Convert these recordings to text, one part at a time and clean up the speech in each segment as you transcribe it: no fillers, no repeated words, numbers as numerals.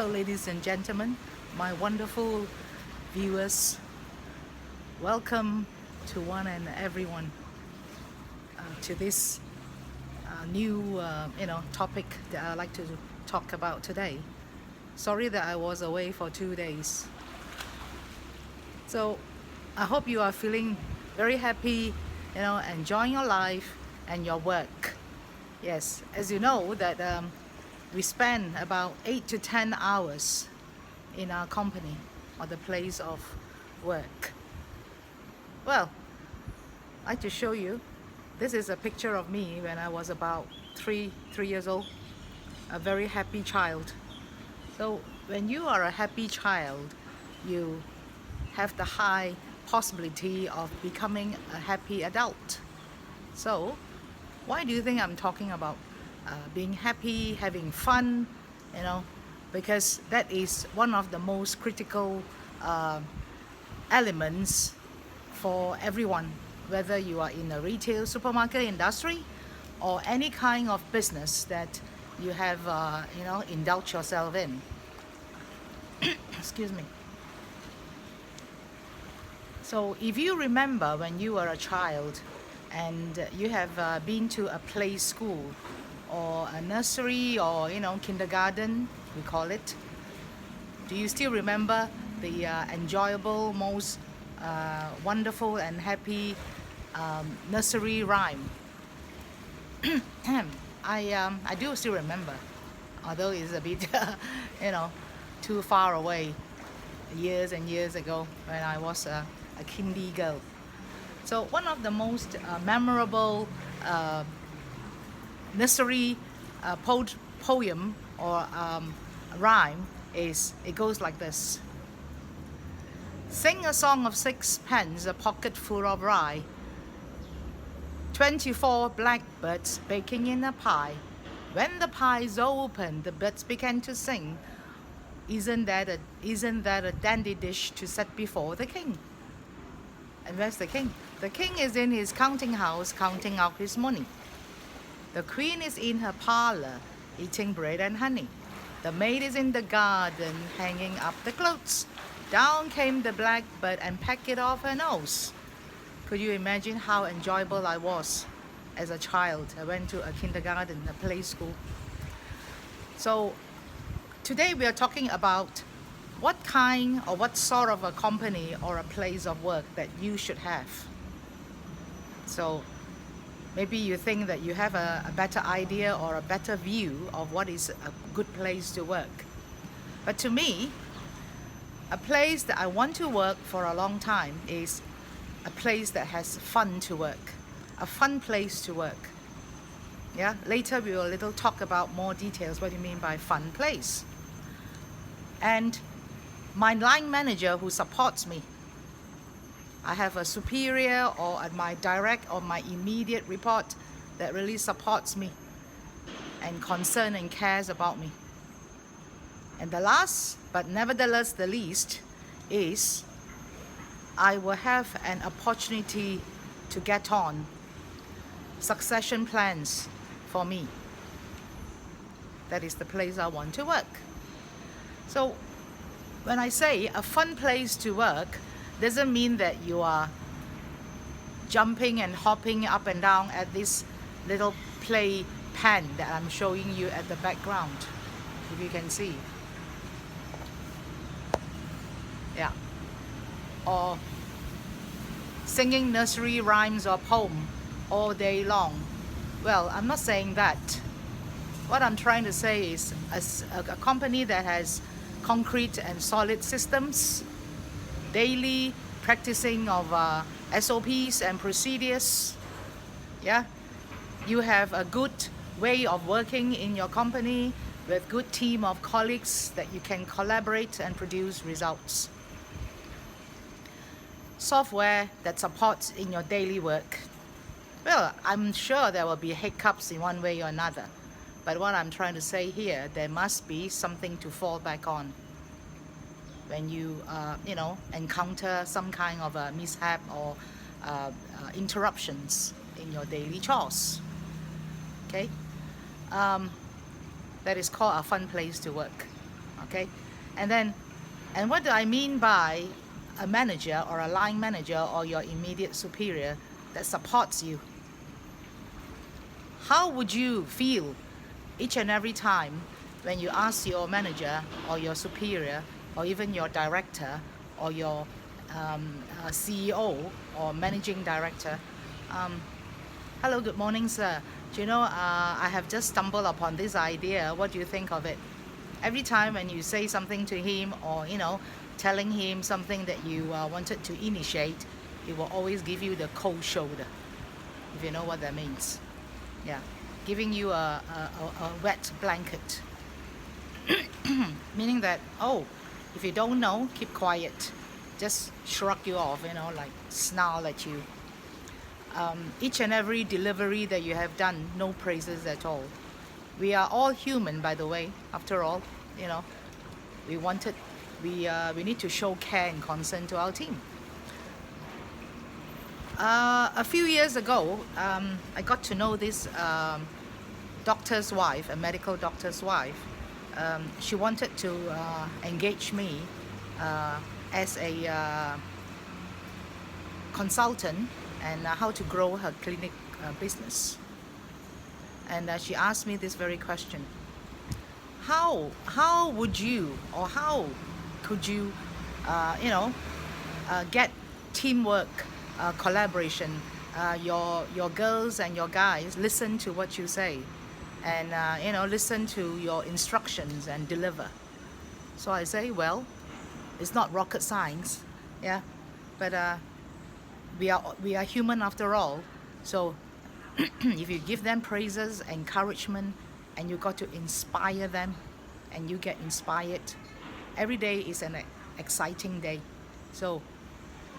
Hello, ladies and gentlemen, my wonderful viewers. Welcome to one and everyone to this new, topic that I'd like to talk about today. Sorry that I was away for 2 days. So I hope you are feeling very happy, enjoying your life and your work. Yes, as you know that we spend about 8 to 10 hours in our company or the place of work. Well, I'd like to show you. This is a picture of me when I was about three years old, a very happy child. So when you are a happy child, you have the high possibility of becoming a happy adult. So why do you think I'm talking about being happy, having fun, because that is one of the most critical elements for everyone, whether you are in a retail supermarket industry or any kind of business that you have, indulged yourself in. Excuse me. So if you remember when you were a child and you have been to a play school or a nursery or kindergarten, we call it, do you still remember the enjoyable, most wonderful and happy nursery rhyme? I do still remember, although it's a bit too far away, years and years ago when I was a kindy girl. So one of the most memorable nursery poem or rhyme is, it goes like this. Sing a song of sixpence, a pocket full of rye, 24 blackbirds baking in a pie. When the pie's opened, the birds began to sing. Isn't that a dandy dish to set before the king? And where's the king? The king is in his counting house, counting out his money. The queen is in her parlor, eating bread and honey. The maid is in the garden, hanging up the clothes. Down came the blackbird and pecked it off her nose. Could you imagine how enjoyable I was as a child? I went to a kindergarten, a play school. So today we are talking about what kind or what sort of a company or a place of work that you should have. So maybe you think that you have a better idea or a better view of what is a good place to work. But to me, a place that I want to work for a long time is a place that has fun to work, a fun place to work. Yeah, later we will talk about more details, what do you mean by fun place. And my line manager who supports me, I have a superior or my direct or my immediate report that really supports me and concern and cares about me. And the last, but nevertheless the least, is I will have an opportunity to get on, succession plans for me. That is the place I want to work. So when I say a fun place to work, doesn't mean that you are jumping and hopping up and down at this little play pen that I'm showing you at the background, if you can see. Yeah. Or singing nursery rhymes or poem all day long. Well, I'm not saying that. What I'm trying to say is a company that has concrete and solid systems, daily practicing of SOPs and procedures. Yeah, you have a good way of working in your company with good team of colleagues that you can collaborate and produce results. Software that supports in your daily work. Well, I'm sure there will be hiccups in one way or another, but what I'm trying to say here, there must be something to fall back on when you encounter some kind of a mishap or interruptions in your daily chores. Okay, that is called a fun place to work. Okay, and then, and what do I mean by a manager or a line manager or your immediate superior that supports you? How would you feel each and every time when you ask your manager or your superior or even your director or your CEO or managing director, um, hello, good morning, sir. Do you know, I have just stumbled upon this idea. What do you think of it? Every time when you say something to him or, telling him something that you wanted to initiate, he will always give you the cold shoulder, if you know what that means. Yeah, giving you a wet blanket. Meaning that, oh, if you don't know, keep quiet. Just shrug you off, like snarl at you. Each and every delivery that you have done, no praises at all. We are all human, by the way. After all, you know, we wanted, we need to show care and concern to our team. A few years ago, I got to know this doctor's wife, a medical doctor's wife. She wanted to engage me as a consultant and how to grow her clinic business. And she asked me this very question: how would you, or how could you, get teamwork, collaboration? Your girls and your guys listen to what you say, and listen to your instructions and deliver. So I say, well, it's not rocket science, yeah, but we are human after all. So if you give them praises, encouragement, and you got to inspire them, and you get inspired, every day is an exciting day. So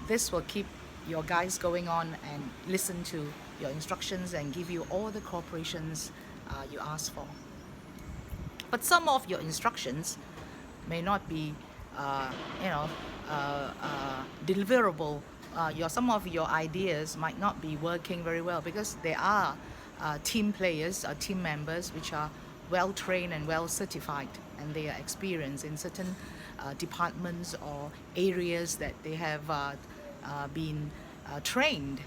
this will keep your guys going on and listen to your instructions and give you all the cooperations you ask for. But some of your instructions may not be, deliverable. Some of your ideas might not be working very well because there are team players or team members which are well trained and well certified, and they are experienced in certain departments or areas that they have been trained.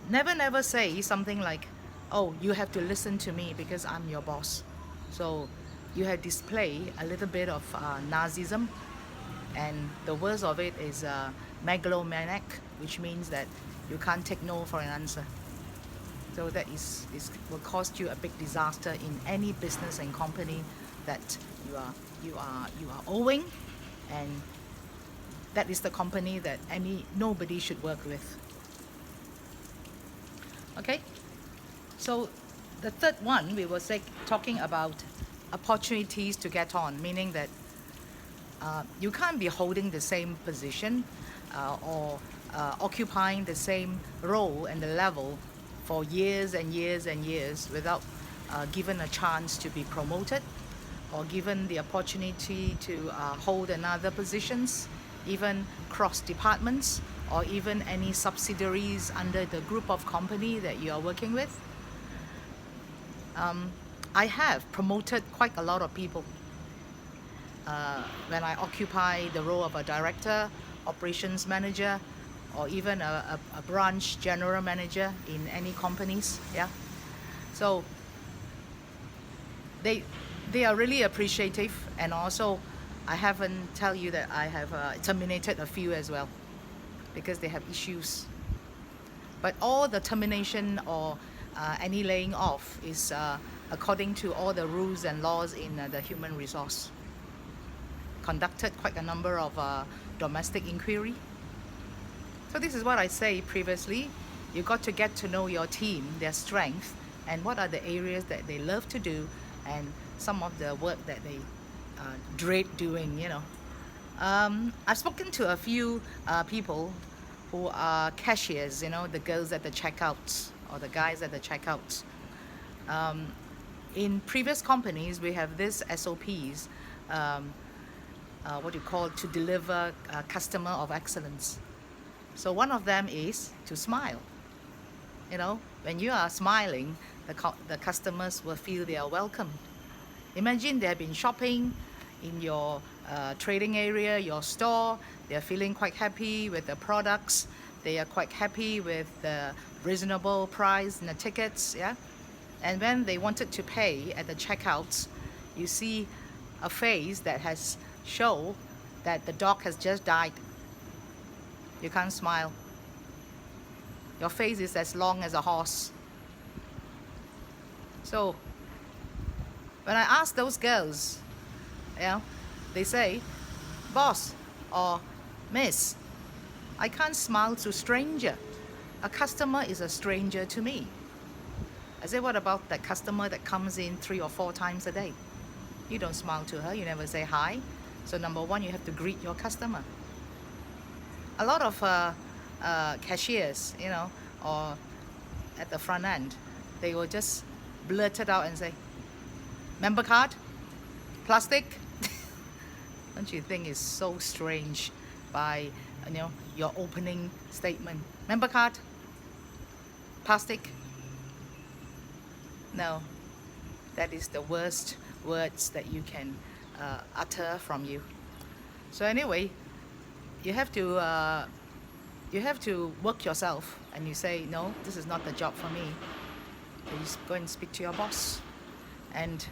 Never say something like, oh, you have to listen to me because I'm your boss. So you have displayed a little bit of Nazism, and the worst of it is megalomaniac, which means that you can't take no for an answer. So that will cost you a big disaster in any business and company that you are owing, and that is the company that nobody should work with. Okay, so the third one, we were talking about opportunities to get on, meaning that you can't be holding the same position or occupying the same role and the level for years and years and years without given a chance to be promoted or given the opportunity to hold another positions, even cross departments, or even any subsidiaries under the group of company that you are working with. I have promoted quite a lot of people when I occupy the role of a director, operations manager, or even a branch general manager in any companies. Yeah, so they are really appreciative, and also I haven't tell you that I have terminated a few as well because they have issues. But all the termination or any laying off is according to all the rules and laws in the human resource. Conducted quite a number of domestic inquiry. So this is what I say previously. You got to get to know your team, their strength, and what are the areas that they love to do, and some of the work that they dread doing. I've spoken to a few people who are cashiers, the girls at the checkouts or the guys at the checkouts. In previous companies, we have this SOPs, what you call, to deliver customer of excellence. So one of them is to smile. When you are smiling, the customers will feel they are welcome. Imagine they have been shopping in your trading area, your store. They are feeling quite happy with the products. They are quite happy with the reasonable price and the tickets, yeah. And when they wanted to pay at the checkouts, you see a face that has show that the dog has just died. You can't smile. Your face is as long as a horse. So when I ask those girls, you know, they say, boss or miss, I can't smile to stranger. A customer is a stranger to me. I say, what about that customer that comes in 3 or 4 times a day? You don't smile to her, you never say hi. So number one, you have to greet your customer. A lot of cashiers, you know, or at the front end, they will just blurt it out and say, member card, plastic. Don't you think it's so strange by, you know, your opening statement? Member card, plastic. No, that is the worst words that you can utter from you. So anyway, you have to work yourself, and you say, no, this is not the job for me. Please go and speak to your boss. And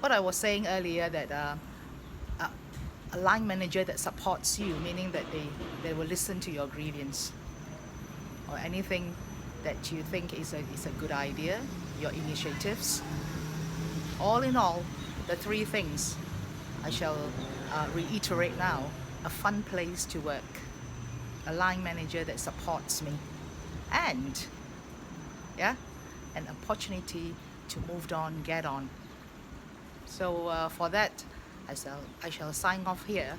what I was saying earlier, that a line manager that supports you, meaning that they will listen to your grievance or anything that you think is a good idea, your initiatives. All in all, the 3 things I shall reiterate now: a fun place to work, a line manager that supports me, and yeah, an opportunity to move on, get on. So for that, I shall sign off here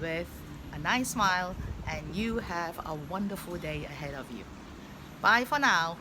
with a nice smile, and you have a wonderful day ahead of you. Bye for now.